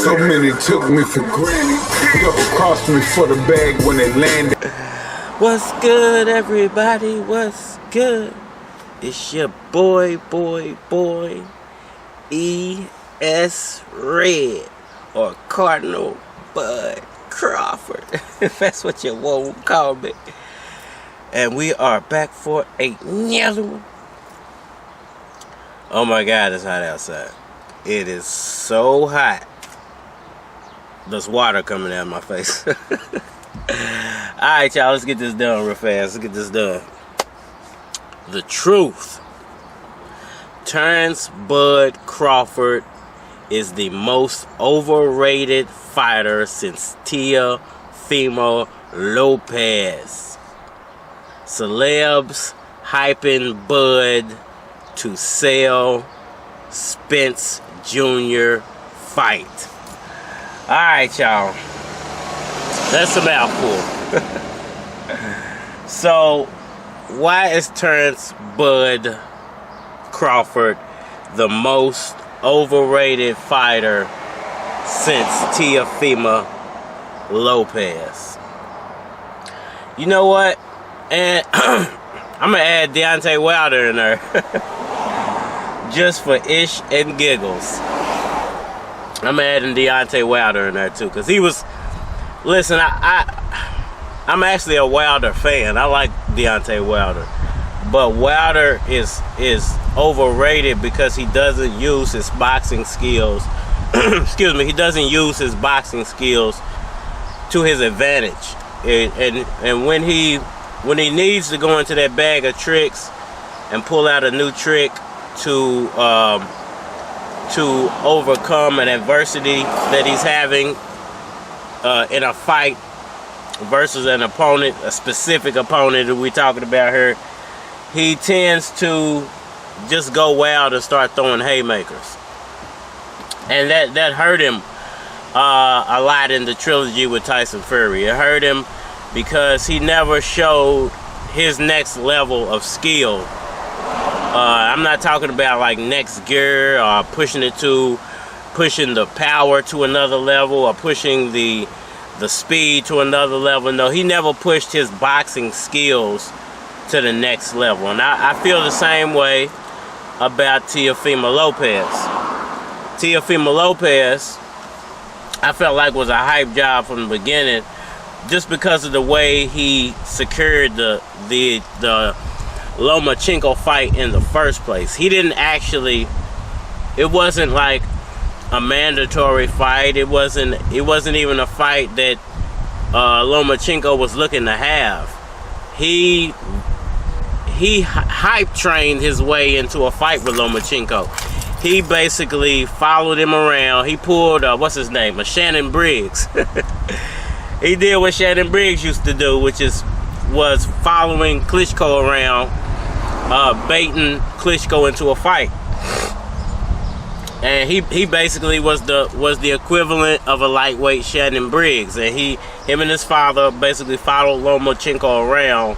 So many took me for granted. Double crossed me for the bag when they landed. What's good, everybody? What's good? It's your boy, E.S. Red, or Cardinal Bud Crawford, if that's what you want to call me. And we are back for another one. Oh my God, it's hot outside. It is so hot. There's water coming out of my face. Alright, y'all, let's get this done real fast. Let's get this done. The truth. Terence Bud Crawford is the most overrated fighter since Teofimo Lopez. Celebs hyping Bud to sell Spence Jr. fight. Alright, y'all. That's a mouthful. So, why is Terence Bud Crawford the most overrated fighter since Teofimo Lopez? You know what? And I'm going to add Deontay Wilder in there. Just for ish and giggles. I'm adding Deontay Wilder in there too. Because he was... Listen, I'm actually a Wilder fan. I like Deontay Wilder. But Wilder is overrated because he doesn't use his boxing skills. Excuse me. He doesn't use his boxing skills to his advantage. And when he needs to go into that bag of tricks and pull out a new trick to overcome an adversity that he's having in a fight versus an opponent, a specific opponent that we're talking about here, he tends to just go wild and start throwing haymakers. And that hurt him a lot in the trilogy with Tyson Fury. It hurt him because he never showed his next level of skill. I'm not talking about like next gear or pushing the power to another level or pushing the speed to another level. No, he never pushed his boxing skills to the next level. And I feel the same way about Teofimo Lopez. Teofimo Lopez, I felt like was a hype job from the beginning just because of the way he secured the Lomachenko fight in the first place. He didn't actually, it wasn't like a mandatory fight. It wasn't even a fight that Lomachenko was looking to have. He hype trained his way into a fight with Lomachenko. He basically followed him around. He pulled what's his name? Shannon Briggs. He did what Shannon Briggs used to do, which was following Klitschko around, baiting Klitschko into a fight. And he basically was the equivalent of a lightweight Shannon Briggs. And him and his father basically followed Lomachenko around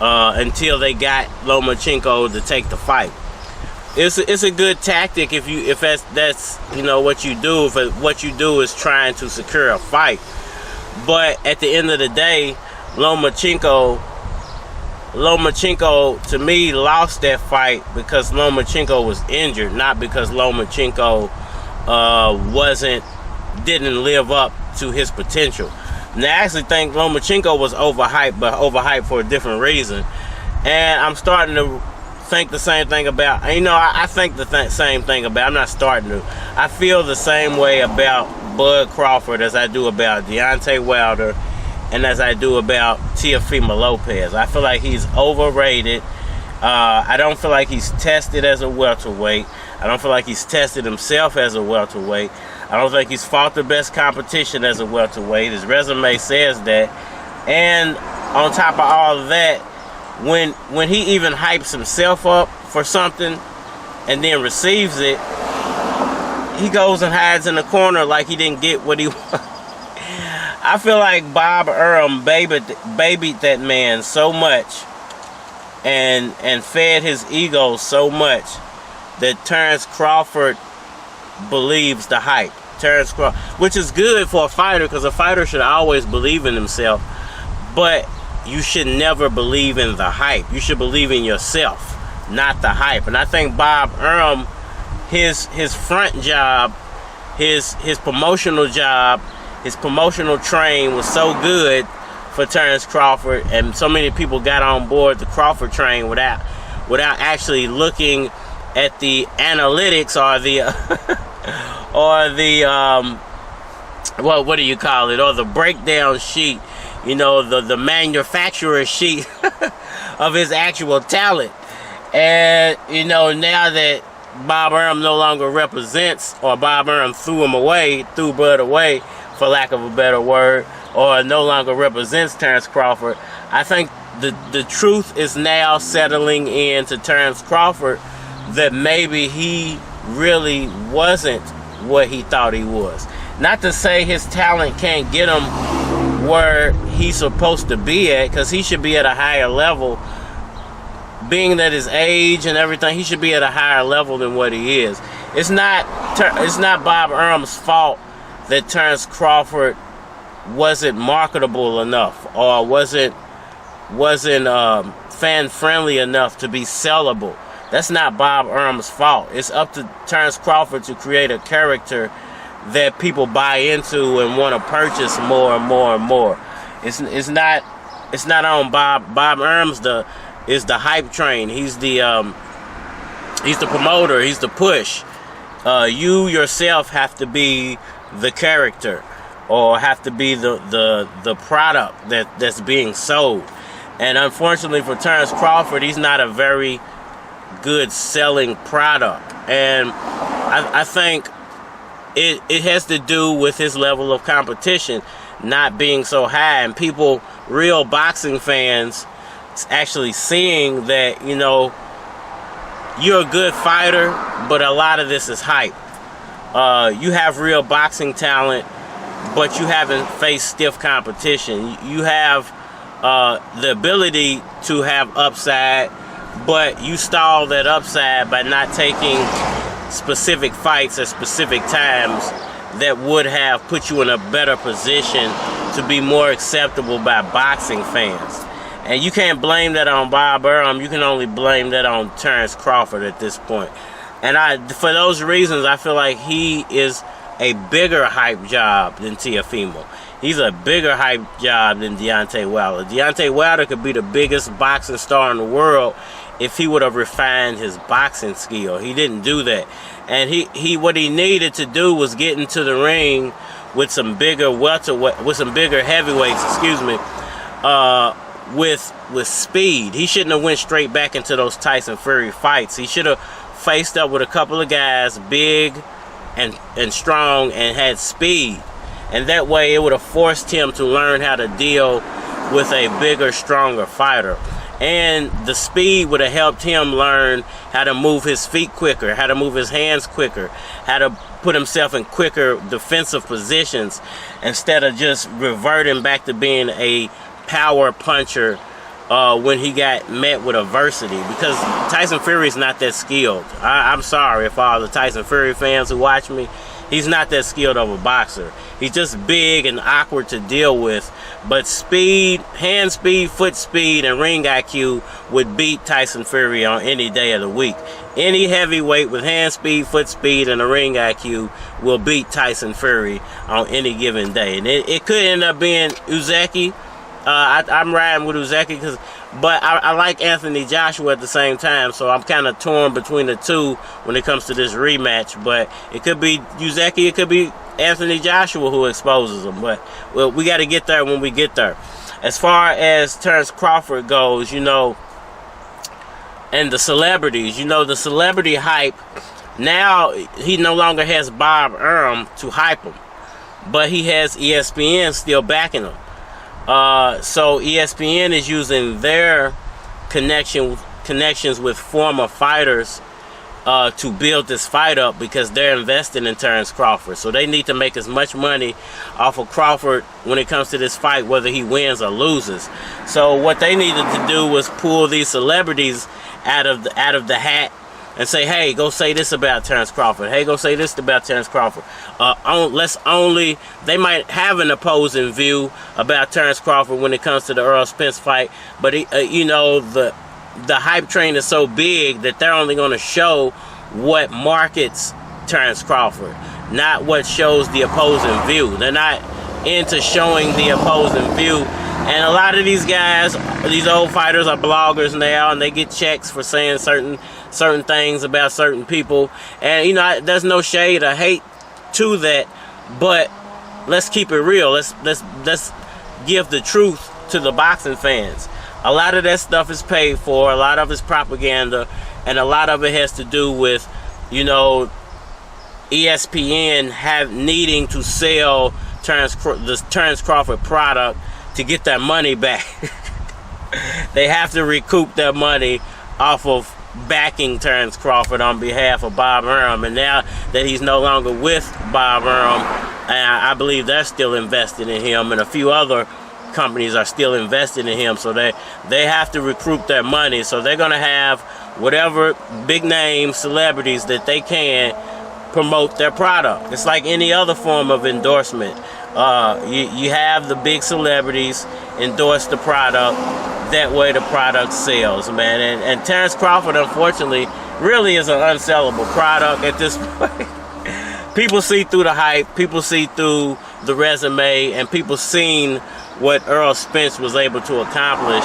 until they got Lomachenko to take the fight. It's a good tactic if that's you know what you do. If what you do is trying to secure a fight. But at the end of the day, Lomachenko to me lost that fight because Lomachenko was injured, not because Lomachenko didn't live up to his potential. And I actually think Lomachenko was overhyped, but overhyped for a different reason. And I'm starting to think the same thing about, you know, I think the same thing about, I'm not starting to, I feel the same way about Bud Crawford as I do about Deontay Wilder and as I do about Teofimo Lopez. I feel like he's overrated. I don't feel like he's tested as a welterweight. I don't feel like he's tested himself as a welterweight. I don't think he's fought the best competition as a welterweight. His resume says that. And on top of all of that, when he even hypes himself up for something and then receives it, he goes and hides in the corner like he didn't get what he wanted. I feel like Bob Arum babied that man so much and fed his ego so much that Terence Crawford believes the hype. Terence Crawford, which is good for a fighter, because a fighter should always believe in himself, but you should never believe in the hype. You should believe in yourself, not the hype. And I think Bob Arum, his front job, his promotional job, his promotional train was so good for Terence Crawford, and so many people got on board the Crawford train without actually looking at the analytics or the what do you call it, or the breakdown sheet, you know, the manufacturer sheet of his actual talent. And you know, now that Bob Arum no longer represents, or Bob Arum threw Bud away, for lack of a better word, or no longer represents Terence Crawford, I think the truth is now settling in to Terence Crawford that maybe he really wasn't what he thought he was. Not to say his talent can't get him where he's supposed to be at, because he should be at a higher level. Being that his age and everything, he should be at a higher level than what he is. It's not Bob Arum's fault that Terence Crawford wasn't marketable enough, or wasn't fan friendly enough to be sellable. That's not Bob Arum's fault. It's up to Terence Crawford to create a character that people buy into and want to purchase more and more and more. It's not on Bob. Bob Arum's is the hype train. He's the promoter. He's the push. You yourself have to be the character, or have to be the product that's being sold. And unfortunately for Terence Crawford, he's not a very good selling product. And I think it has to do with his level of competition not being so high, and people, real boxing fans, actually seeing that, you know, you're a good fighter, but a lot of this is hype. You have real boxing talent, but you haven't faced stiff competition. You have the ability to have upside, but you stall that upside by not taking specific fights at specific times that would have put you in a better position to be more acceptable by boxing fans. And you can't blame that on Bob Arum. You can only blame that on Terence Crawford at this point. And for those reasons, I feel like he is a bigger hype job than Teofimo. He's a bigger hype job than Deontay Wilder. Deontay Wilder could be the biggest boxing star in the world if he would have refined his boxing skill. He didn't do that. And what he needed to do was get into the ring with some bigger heavyweights, with speed. He shouldn't have went straight back into those Tyson Fury fights. He should have faced up with a couple of guys big and strong and had speed. And that way it would have forced him to learn how to deal with a bigger, stronger fighter. And the speed would have helped him learn how to move his feet quicker, how to move his hands quicker, how to put himself in quicker defensive positions, instead of just reverting back to being a power puncher when he got met with adversity. Because Tyson Fury is not that skilled. I'm sorry if all the Tyson Fury fans who watch me, he's not that skilled of a boxer. He's just big and awkward to deal with. But speed, hand speed, foot speed, and ring IQ would beat Tyson Fury on any day of the week. Any heavyweight with hand speed, foot speed, and a ring IQ will beat Tyson Fury on any given day. And it could end up being Uzeki. I'm riding with Uzeki, but I like Anthony Joshua at the same time, so I'm kind of torn between the two when it comes to this rematch. But it could be Uzeki, it could be Anthony Joshua who exposes him. But well, we got to get there when we get there. As far as Terence Crawford goes, you know, and the celebrities, you know, the celebrity hype, now he no longer has Bob Arum to hype him, but he has ESPN still backing him. So ESPN is using their connections with former fighters to build this fight up, because they're investing in Terence Crawford. So they need to make as much money off of Crawford when it comes to this fight, whether he wins or loses. So what they needed to do was pull these celebrities out of the hat and say, hey, go say this about Terence Crawford. Hey, go say this about Terence Crawford. They might have an opposing view about Terence Crawford when it comes to the Errol Spence fight, but you know, the hype train is so big that they're only going to show what markets Terence Crawford, not what shows the opposing view. They're not into showing the opposing view. And a lot of these guys, these old fighters, are bloggers now, and they get checks for saying certain things about certain people. And you know, there's no shade or hate to that, but let's keep it real. Let's give the truth to the boxing fans. A lot of that stuff is paid for. A lot of it's propaganda, and a lot of it has to do with, you know, ESPN needing to sell the Terence Crawford product to get that money back. They have to recoup their money off of backing Terence Crawford on behalf of Bob Arum. And now that he's no longer with Bob Arum, I believe they're still invested in him, and a few other companies are still invested in him, so they have to recoup their money. So they're going to have whatever big name celebrities that they can promote their product. It's like any other form of endorsement. You have the big celebrities endorse the product. That way the product sells, man. And Terence Crawford, unfortunately, really is an unsellable product at this point. People see through the hype, people see through the resume, and people seen what Errol Spence was able to accomplish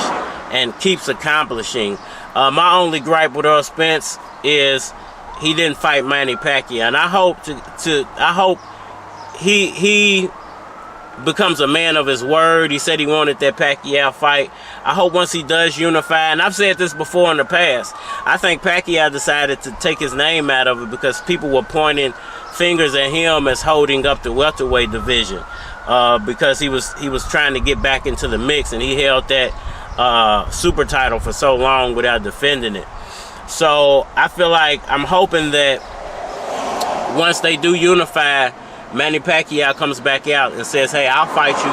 and keeps accomplishing. My only gripe with Errol Spence is he didn't fight Manny Pacquiao, and I hope he becomes a man of his word. He said he wanted that Pacquiao fight. I hope once he does unify, and I've said this before in the past, I think Pacquiao decided to take his name out of it because people were pointing fingers at him as holding up the welterweight division, because he was trying to get back into the mix, and he held that super title for so long without defending it. So I feel like I'm hoping that once they do unify, Manny Pacquiao comes back out and says, hey, I'll fight you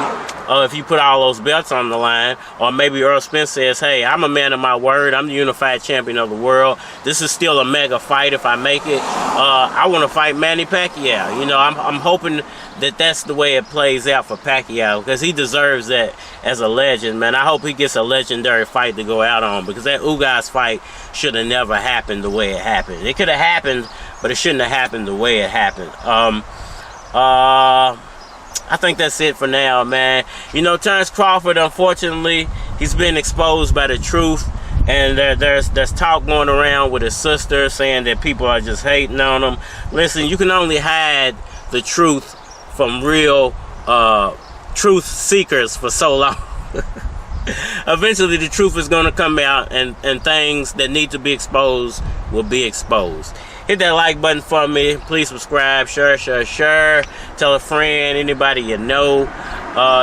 if you put all those belts on the line. Or maybe Errol Spence says, hey, I'm a man of my word. I'm the unified champion of the world. This is still a mega fight if I make it. I want to fight Manny Pacquiao. You know, I'm hoping that that's the way it plays out for Pacquiao, because he deserves that as a legend, man. I hope he gets a legendary fight to go out on, because that Ugas fight should have never happened the way it happened. It could have happened, but it shouldn't have happened the way it happened. I think that's it for now, man. You know, Terence Crawford, unfortunately, he's been exposed by the truth, and there's talk going around with his sister saying that people are just hating on him. Listen, you can only hide the truth from real truth seekers for so long. Eventually the truth is going to come out, and things that need to be exposed will be exposed. Hit that like button for me. Please subscribe, share. Tell a friend, anybody you know.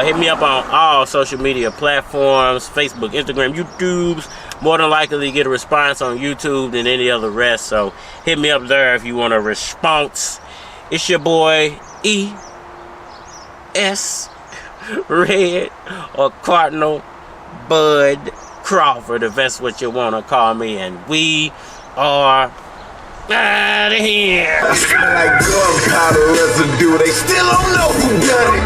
Hit me up on all social media platforms, Facebook, Instagram, YouTube's. More than likely to get a response on YouTube than any other rest. So hit me up there if you want a response. It's your boy E.S. Red or Cardinal Bud Crawford, if that's what you want to call me. And we are out of here. Like gunpowder residue, they still don't know who done it.